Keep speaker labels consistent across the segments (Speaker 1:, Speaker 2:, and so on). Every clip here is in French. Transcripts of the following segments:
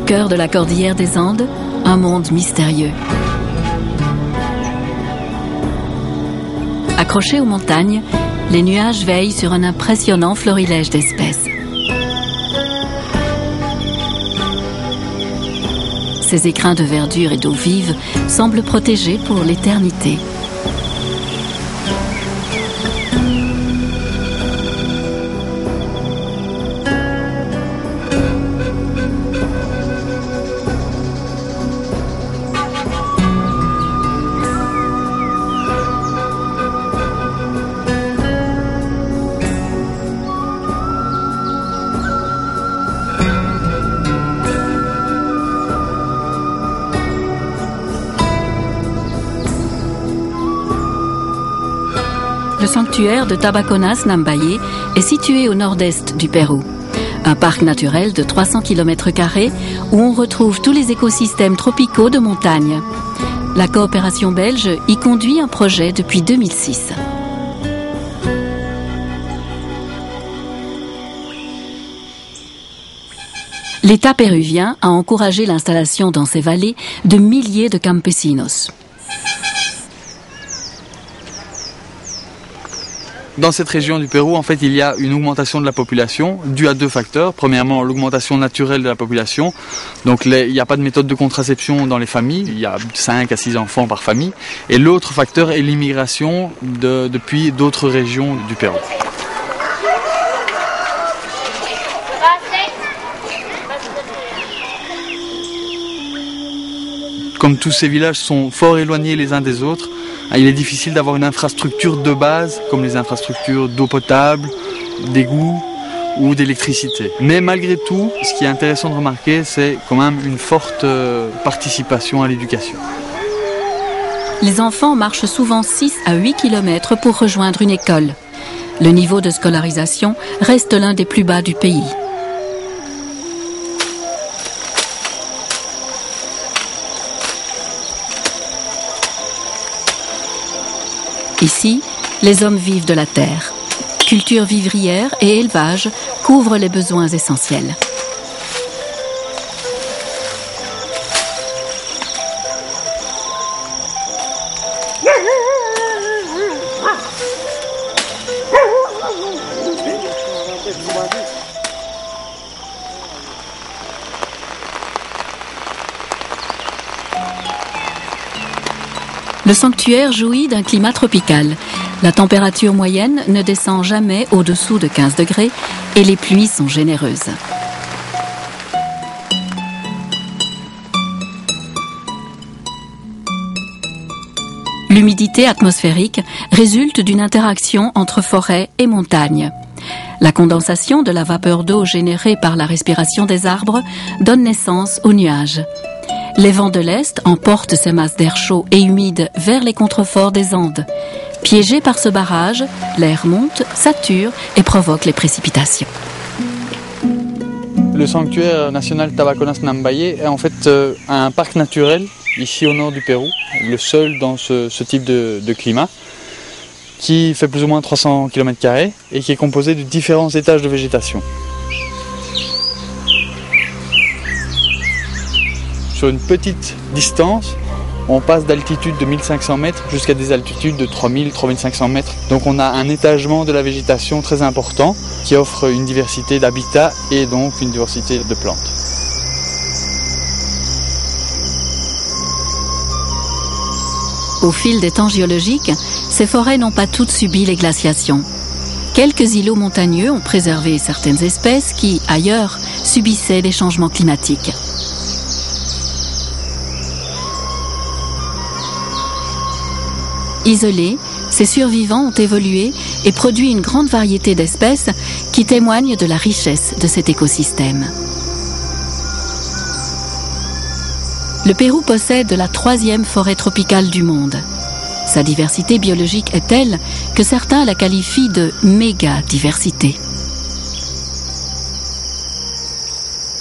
Speaker 1: cœur de la cordillère des Andes, un monde mystérieux. Accrochés aux montagnes, les nuages veillent sur un impressionnant florilège d'espèces. Ces écrins de verdure et d'eau vive semblent protégés pour l'éternité. Le sanctuaire de Tabaconas Nambaye est situé au nord-est du Pérou. Un parc naturel de 300 km² où on retrouve tous les écosystèmes tropicaux de montagne. La coopération belge y conduit un projet depuis 2006. L'État péruvien a encouragé l'installation dans ces vallées de milliers de campesinos.
Speaker 2: Dans cette région du Pérou, en fait, il y a une augmentation de la population due à deux facteurs. Premièrement, l'augmentation naturelle de la population. Donc, il n'y a pas de méthode de contraception dans les familles. Il y a 5 à 6 enfants par famille. Et l'autre facteur est l'immigration depuis d'autres régions du Pérou. Comme tous ces villages sont fort éloignés les uns des autres, il est difficile d'avoir une infrastructure de base, comme les infrastructures d'eau potable, d'égouts ou d'électricité. Mais malgré tout, ce qui est intéressant de remarquer, c'est quand même une forte participation à l'éducation.
Speaker 1: Les enfants marchent souvent 6 à 8 km pour rejoindre une école. Le niveau de scolarisation reste l'un des plus bas du pays. Ici, les hommes vivent de la terre. Culture vivrière et élevage couvrent les besoins essentiels. Le sanctuaire jouit d'un climat tropical. La température moyenne ne descend jamais au-dessous de 15 degrés et les pluies sont généreuses. L'humidité atmosphérique résulte d'une interaction entre forêt et montagne. La condensation de la vapeur d'eau générée par la respiration des arbres donne naissance aux nuages. Les vents de l'Est emportent ces masses d'air chaud et humide vers les contreforts des Andes. Piégé par ce barrage, l'air monte, sature et provoque les précipitations.
Speaker 2: Le sanctuaire national Tabaconas Nambaye est en fait un parc naturel ici au nord du Pérou, le seul dans ce type de climat, qui fait plus ou moins 300 km² et qui est composé de différents étages de végétation. Sur une petite distance, on passe d'altitude de 1500 mètres jusqu'à des altitudes de 3000-3500 mètres. Donc on a un étagement de la végétation très important qui offre une diversité d'habitats et donc une diversité de plantes.
Speaker 1: Au fil des temps géologiques, ces forêts n'ont pas toutes subi les glaciations. Quelques îlots montagneux ont préservé certaines espèces qui, ailleurs, subissaient les changements climatiques. Isolés, ces survivants ont évolué et produit une grande variété d'espèces qui témoignent de la richesse de cet écosystème. Le Pérou possède la 3e forêt tropicale du monde. Sa diversité biologique est telle que certains la qualifient de méga-diversité.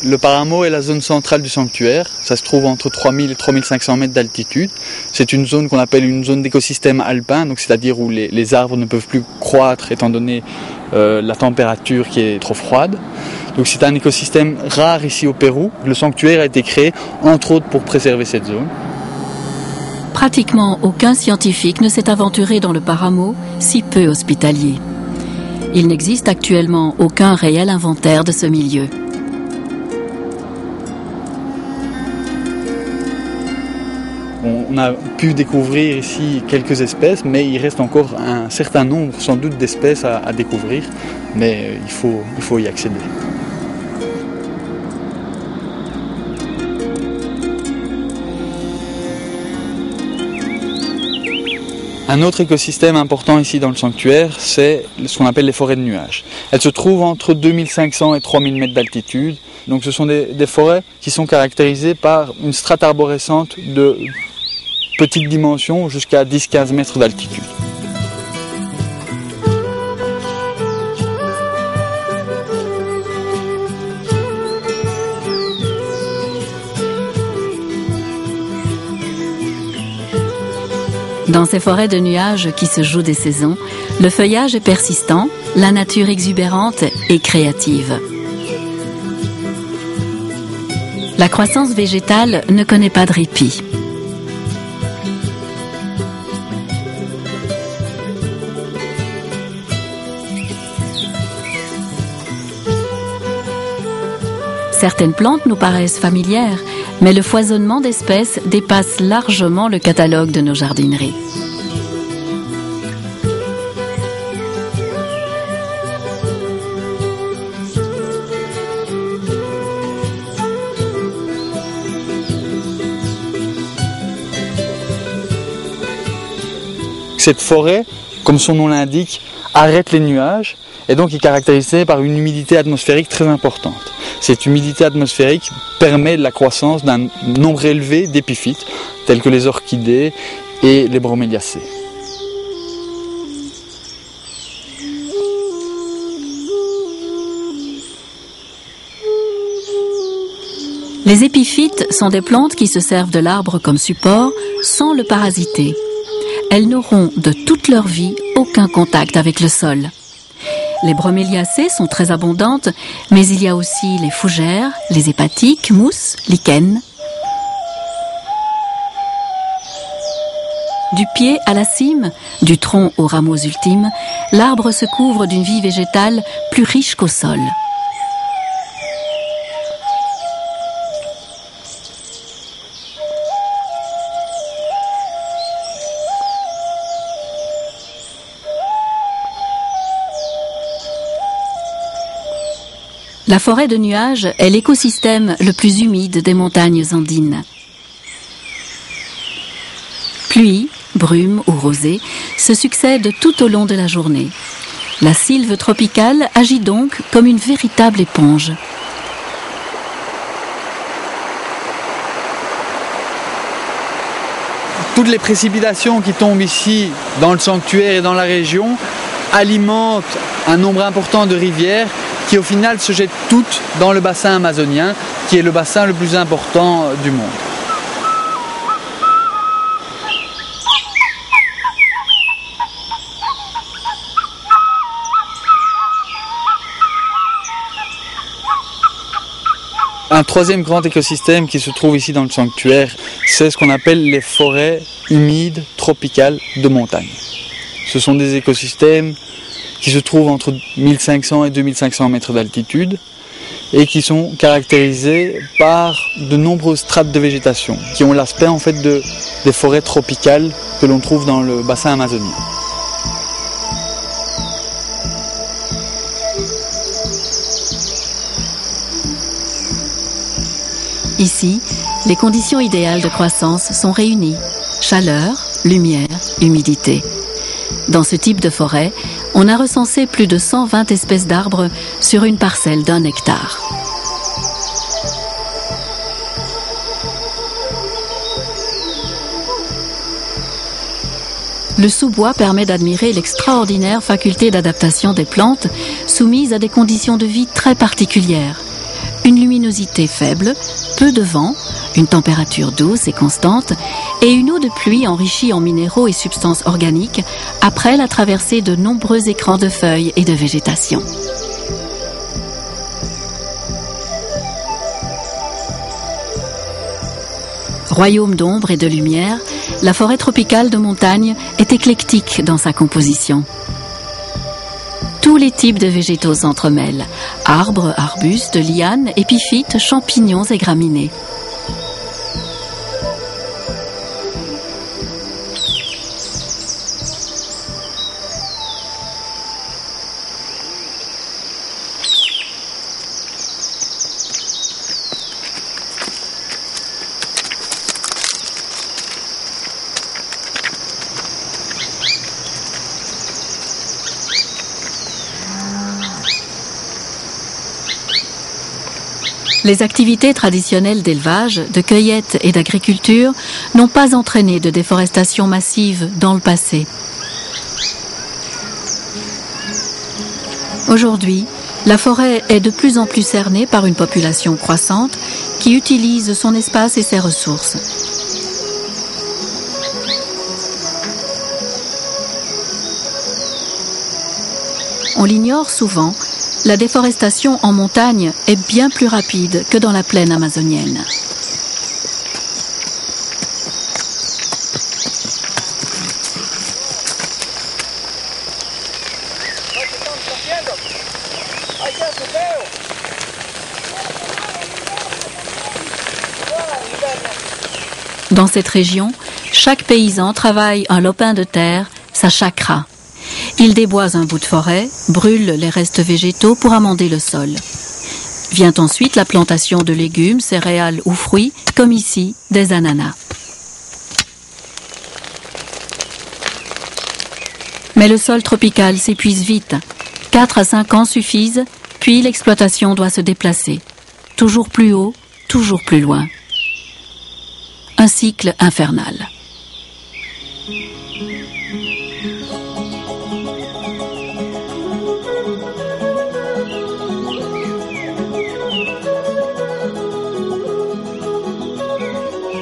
Speaker 2: Le Páramo est la zone centrale du sanctuaire. Ça se trouve entre 3000 et 3500 mètres d'altitude. C'est une zone qu'on appelle une zone d'écosystème alpin, donc c'est-à-dire où les arbres ne peuvent plus croître étant donné la température qui est trop froide. Donc c'est un écosystème rare ici au Pérou. Le sanctuaire a été créé entre autres pour préserver cette zone.
Speaker 1: Pratiquement aucun scientifique ne s'est aventuré dans le Paramo, si peu hospitalier. Il n'existe actuellement aucun réel inventaire de ce milieu.
Speaker 2: On a pu découvrir ici quelques espèces, mais il reste encore un certain nombre, sans doute, d'espèces à découvrir, mais il faut y accéder. Un autre écosystème important ici dans le sanctuaire, c'est ce qu'on appelle les forêts de nuages. Elles se trouvent entre 2500 et 3000 mètres d'altitude. Donc ce sont des forêts qui sont caractérisées par une strate arborescente de petite dimension jusqu'à 10-15 mètres d'altitude.
Speaker 1: Dans ces forêts de nuages qui se jouent des saisons, le feuillage est persistant, la nature exubérante et créative. La croissance végétale ne connaît pas de répit. Certaines plantes nous paraissent familières, mais le foisonnement d'espèces dépasse largement le catalogue de nos jardineries.
Speaker 2: Cette forêt, comme son nom l'indique, arrête les nuages et donc est caractérisée par une humidité atmosphérique très importante. Cette humidité atmosphérique permet la croissance d'un nombre élevé d'épiphytes, tels que les orchidées et les broméliacées.
Speaker 1: Les épiphytes sont des plantes qui se servent de l'arbre comme support sans le parasiter. Elles n'auront de toute leur vie aucun contact avec le sol. Les broméliacées sont très abondantes, mais il y a aussi les fougères, les hépatiques, mousses, lichens. Du pied à la cime, du tronc aux rameaux ultimes, l'arbre se couvre d'une vie végétale plus riche qu'au sol. La forêt de nuages est l'écosystème le plus humide des montagnes andines. Pluie, brume ou rosée se succèdent tout au long de la journée. La sylve tropicale agit donc comme une véritable éponge.
Speaker 2: Toutes les précipitations qui tombent ici dans le sanctuaire et dans la région alimentent un nombre important de rivières qui au final se jettent toutes dans le bassin amazonien, qui est le bassin le plus important du monde. Un troisième grand écosystème qui se trouve ici dans le sanctuaire, c'est ce qu'on appelle les forêts humides tropicales de montagne. Ce sont des écosystèmes qui se trouvent entre 1500 et 2500 mètres d'altitude et qui sont caractérisés par de nombreuses strates de végétation qui ont l'aspect en fait des forêts tropicales que l'on trouve dans le bassin amazonien.
Speaker 1: Ici, les conditions idéales de croissance sont réunies. Chaleur, lumière, humidité. Dans ce type de forêt, on a recensé plus de 120 espèces d'arbres sur une parcelle d'1 hectare. Le sous-bois permet d'admirer l'extraordinaire faculté d'adaptation des plantes soumises à des conditions de vie très particulières. Une luminosité faible, peu de vent, une température douce et constante et une eau de pluie enrichie en minéraux et substances organiques après la traversée de nombreux écrans de feuilles et de végétation. Royaume d'ombre et de lumière, la forêt tropicale de montagne est éclectique dans sa composition. Tous les types de végétaux s'entremêlent, arbres, arbustes, lianes, épiphytes, champignons et graminées. Les activités traditionnelles d'élevage, de cueillette et d'agriculture n'ont pas entraîné de déforestation massive dans le passé. Aujourd'hui, la forêt est de plus en plus cernée par une population croissante qui utilise son espace et ses ressources. On l'ignore souvent, la déforestation en montagne est bien plus rapide que dans la plaine amazonienne. Dans cette région, chaque paysan travaille un lopin de terre, sa chakra. Il déboise un bout de forêt, brûle les restes végétaux pour amender le sol. Vient ensuite la plantation de légumes, céréales ou fruits, comme ici des ananas. Mais le sol tropical s'épuise vite. 4 à 5 ans suffisent, puis l'exploitation doit se déplacer. Toujours plus haut, toujours plus loin. Un cycle infernal.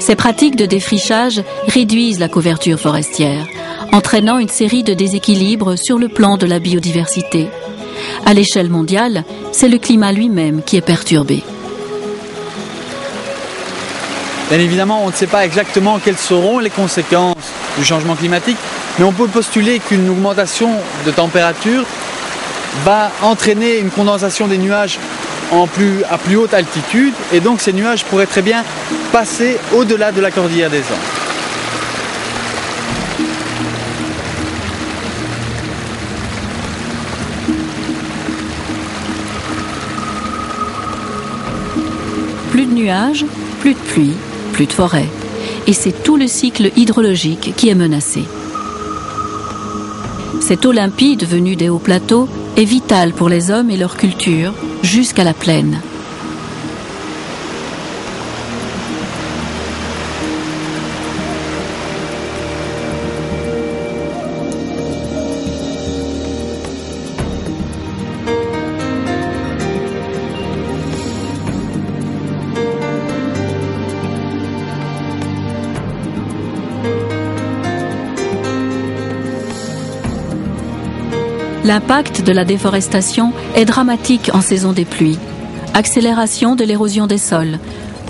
Speaker 1: Ces pratiques de défrichage réduisent la couverture forestière, entraînant une série de déséquilibres sur le plan de la biodiversité. À l'échelle mondiale, c'est le climat lui-même qui est perturbé.
Speaker 2: Bien évidemment, on ne sait pas exactement quelles seront les conséquences du changement climatique, mais on peut postuler qu'une augmentation de température va entraîner une condensation des nuages à plus haute altitude, et donc ces nuages pourraient très bien passer au-delà de la cordillère des Andes.
Speaker 1: Plus de nuages, plus de pluie, plus de forêt. Et c'est tout le cycle hydrologique qui est menacé. Cette eau limpide venue des hauts plateaux est vitale pour les hommes et leur culture, jusqu'à la plaine. L'impact de la déforestation est dramatique en saison des pluies. Accélération de l'érosion des sols,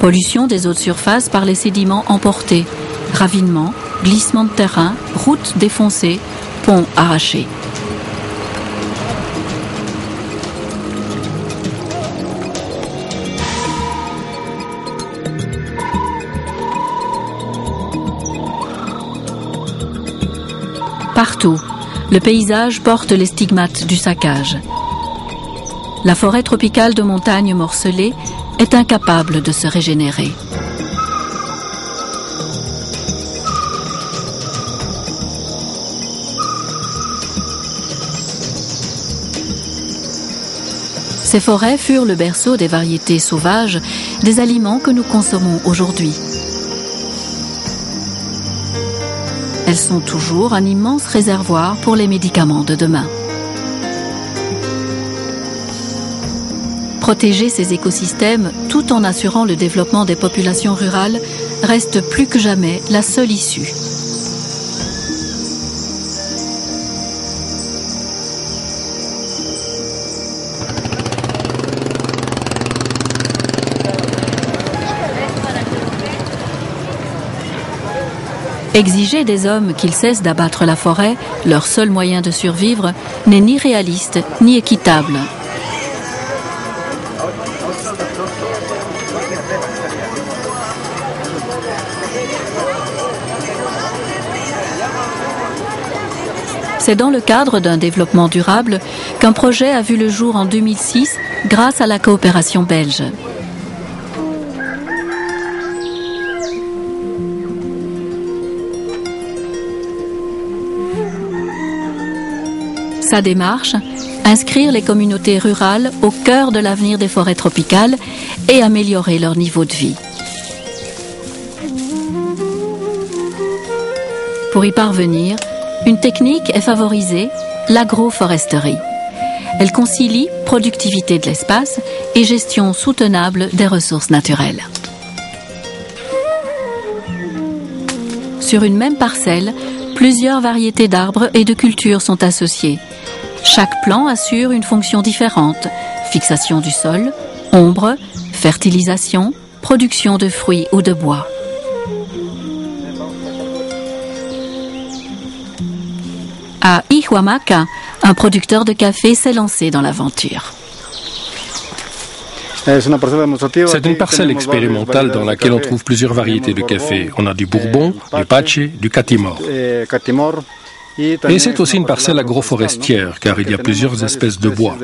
Speaker 1: pollution des eaux de surface par les sédiments emportés, ravinement, glissement de terrain, routes défoncées, ponts arrachés. Partout, le paysage porte les stigmates du saccage. La forêt tropicale de montagne morcelée est incapable de se régénérer. Ces forêts furent le berceau des variétés sauvages des aliments que nous consommons aujourd'hui. Elles sont toujours un immense réservoir pour les médicaments de demain. Protéger ces écosystèmes tout en assurant le développement des populations rurales reste plus que jamais la seule issue. Exiger des hommes qu'ils cessent d'abattre la forêt, leur seul moyen de survivre, n'est ni réaliste ni équitable. C'est dans le cadre d'un développement durable qu'un projet a vu le jour en 2006 grâce à la coopération belge. Sa démarche, inscrire les communautés rurales au cœur de l'avenir des forêts tropicales et améliorer leur niveau de vie. Pour y parvenir, une technique est favorisée, l'agroforesterie. Elle concilie productivité de l'espace et gestion soutenable des ressources naturelles. Sur une même parcelle, plusieurs variétés d'arbres et de cultures sont associées. Chaque plan assure une fonction différente: fixation du sol, ombre, fertilisation, production de fruits ou de bois. À Ihuamaca, un producteur de café s'est lancé dans l'aventure.
Speaker 3: C'est une parcelle expérimentale dans laquelle on trouve plusieurs variétés de café. On a du Bourbon, du Pache, du Catimor. Et c'est aussi une parcelle agroforestière, car il y a plusieurs espèces de bois.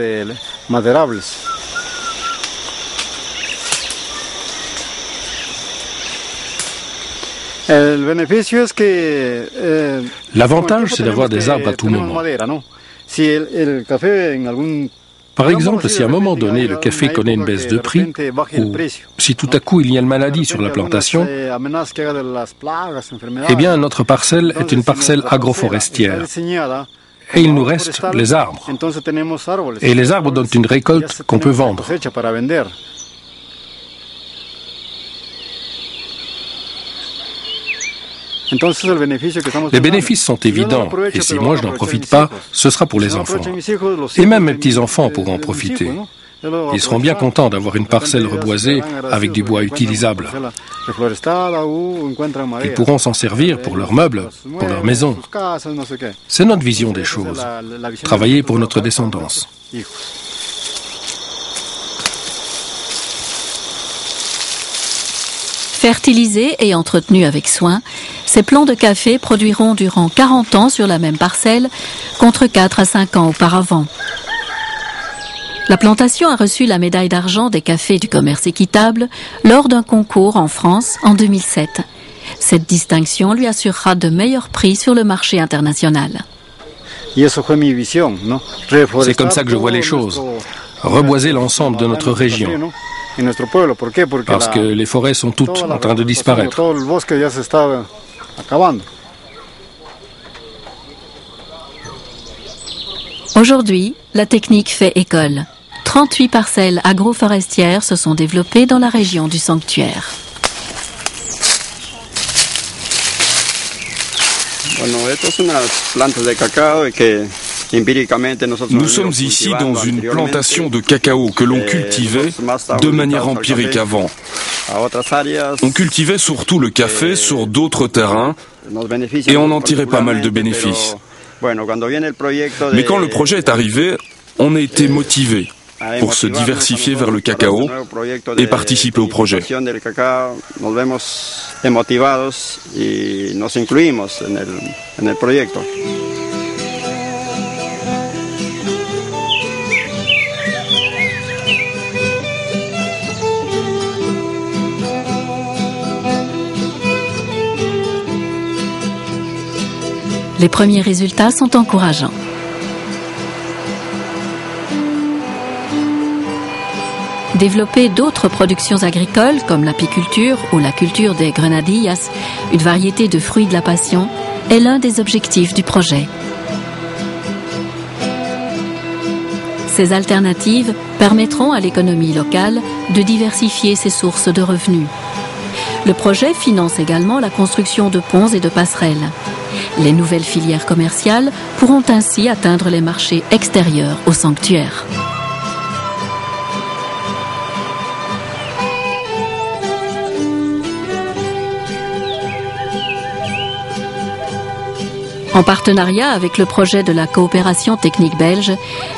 Speaker 3: L'avantage, c'est d'avoir des arbres à tout moment. Par exemple, si à un moment donné le café connaît une baisse de prix, ou si tout à coup il y a une maladie sur la plantation, eh bien notre parcelle est une parcelle agroforestière. Et il nous reste les arbres. Et les arbres donnent une récolte qu'on peut vendre. Les bénéfices sont évidents, et si moi je n'en profite pas, ce sera pour les enfants. Et même mes petits-enfants pourront en profiter. Ils seront bien contents d'avoir une parcelle reboisée avec du bois utilisable. Ils pourront s'en servir pour leurs meubles, pour leur maison. C'est notre vision des choses. Travailler pour notre descendance.
Speaker 1: Fertilisés et entretenus avec soin, ces plants de café produiront durant 40 ans sur la même parcelle, contre 4 à 5 ans auparavant. La plantation a reçu la médaille d'argent des cafés du commerce équitable lors d'un concours en France en 2007. Cette distinction lui assurera de meilleurs prix sur le marché international.
Speaker 3: C'est comme ça que je vois les choses. Reboiser l'ensemble de notre région. Parce que les forêts sont toutes en train de disparaître.
Speaker 1: Aujourd'hui, la technique fait école. 38 parcelles agroforestières se sont développées dans la région du sanctuaire.
Speaker 4: Nous sommes ici dans une plantation de cacao que l'on cultivait de manière empirique avant. On cultivait surtout le café sur d'autres terrains et on en tirait pas mal de bénéfices. Mais quand le projet est arrivé, on a été motivés pour se diversifier vers le cacao et participer au projet.
Speaker 1: Les premiers résultats sont encourageants. Développer d'autres productions agricoles comme l'apiculture ou la culture des grenadillas, une variété de fruits de la passion, est l'un des objectifs du projet. Ces alternatives permettront à l'économie locale de diversifier ses sources de revenus. Le projet finance également la construction de ponts et de passerelles. Les nouvelles filières commerciales pourront ainsi atteindre les marchés extérieurs au sanctuaire. En partenariat avec le projet de la coopération technique belge,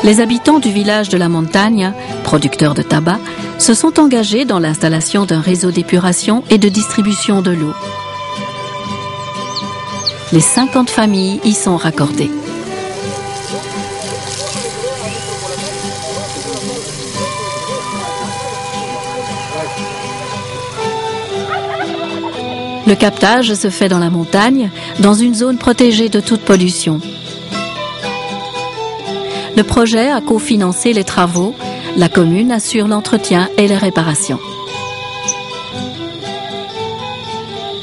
Speaker 1: les habitants du village de la Montagne, producteurs de tabac, se sont engagés dans l'installation d'un réseau d'épuration et de distribution de l'eau. Les 50 familles y sont raccordées. Le captage se fait dans la montagne, dans une zone protégée de toute pollution. Le projet a cofinancé les travaux, la commune assure l'entretien et les réparations.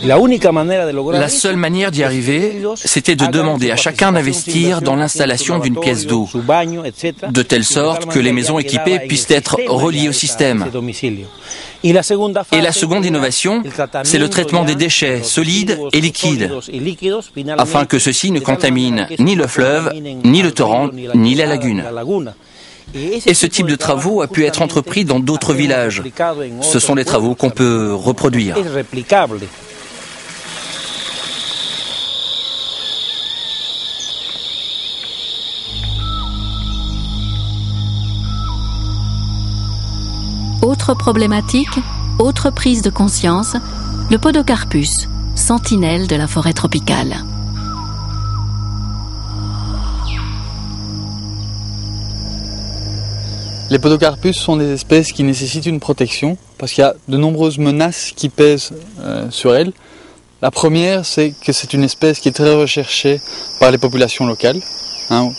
Speaker 5: La seule manière d'y arriver, c'était de demander à chacun d'investir dans l'installation d'une pièce d'eau, de telle sorte que les maisons équipées puissent être reliées au système. Et la seconde innovation, c'est le traitement des déchets solides et liquides, afin que ceux-ci ne contaminent ni le fleuve, ni le torrent, ni la lagune. Et ce type de travaux a pu être entrepris dans d'autres villages. Ce sont des travaux qu'on peut reproduire.
Speaker 1: Autre problématique, autre prise de conscience, le Podocarpus, sentinelle de la forêt tropicale.
Speaker 2: Les Podocarpus sont des espèces qui nécessitent une protection parce qu'il y a de nombreuses menaces qui pèsent sur elles. La première, c'est que c'est une espèce qui est très recherchée par les populations locales.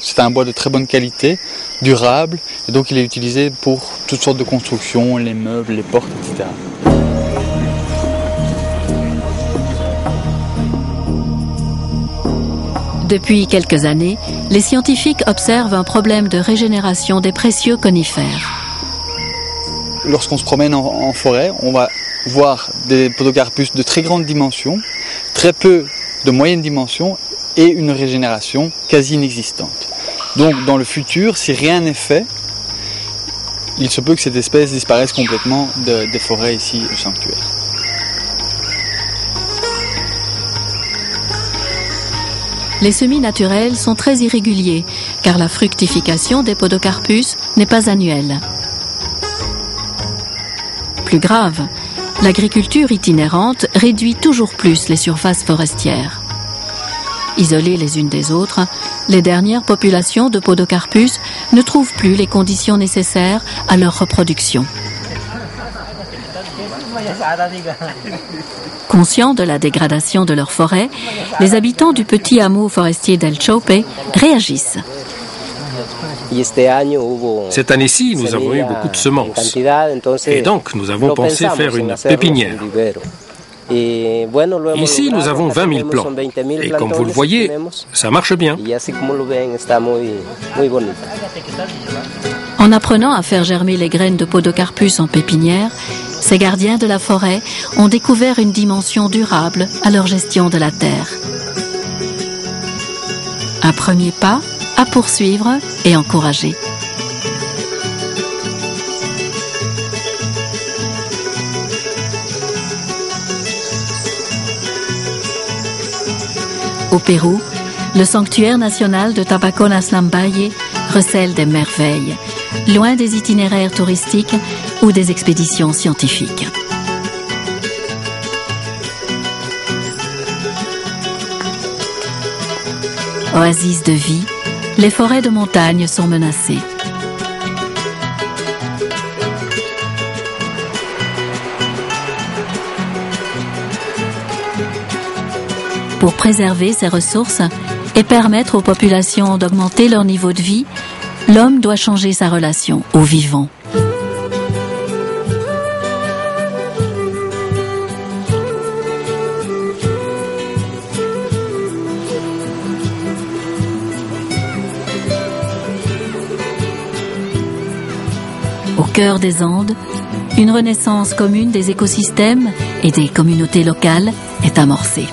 Speaker 2: C'est un bois de très bonne qualité, durable, et donc il est utilisé pour toutes sortes de constructions, les meubles, les portes, etc.
Speaker 1: Depuis quelques années, les scientifiques observent un problème de régénération des précieux conifères.
Speaker 2: Lorsqu'on se promène en forêt, on va voir des Podocarpus de très grandes dimensions, très peu de moyennes dimensions, et une régénération quasi inexistante. Donc dans le futur, si rien n'est fait, il se peut que cette espèce disparaisse complètement des forêts ici au sanctuaire.
Speaker 1: Les semis naturels sont très irréguliers, car la fructification des Podocarpus n'est pas annuelle. Plus grave, l'agriculture itinérante réduit toujours plus les surfaces forestières. Isolées les unes des autres, les dernières populations de Podocarpus ne trouvent plus les conditions nécessaires à leur reproduction. Conscients de la dégradation de leur forêt, les habitants du petit hameau forestier d'El Chope réagissent.
Speaker 3: Cette année-ci, nous avons eu beaucoup de semences. Et donc, nous avons pensé faire une pépinière. Ici, nous avons 20 000 plants. Et comme vous le voyez, ça marche bien.
Speaker 1: En apprenant à faire germer les graines de Podocarpus en pépinière, ces gardiens de la forêt ont découvert une dimension durable à leur gestion de la terre. Un premier pas à poursuivre et encourager. Au Pérou, le sanctuaire national de Tabaconas Lambaye recèle des merveilles, loin des itinéraires touristiques ou des expéditions scientifiques. Oasis de vie, les forêts de montagne sont menacées. Pour préserver ces ressources et permettre aux populations d'augmenter leur niveau de vie, l'homme doit changer sa relation au vivant. Au cœur des Andes, une renaissance commune des écosystèmes et des communautés locales est amorcée.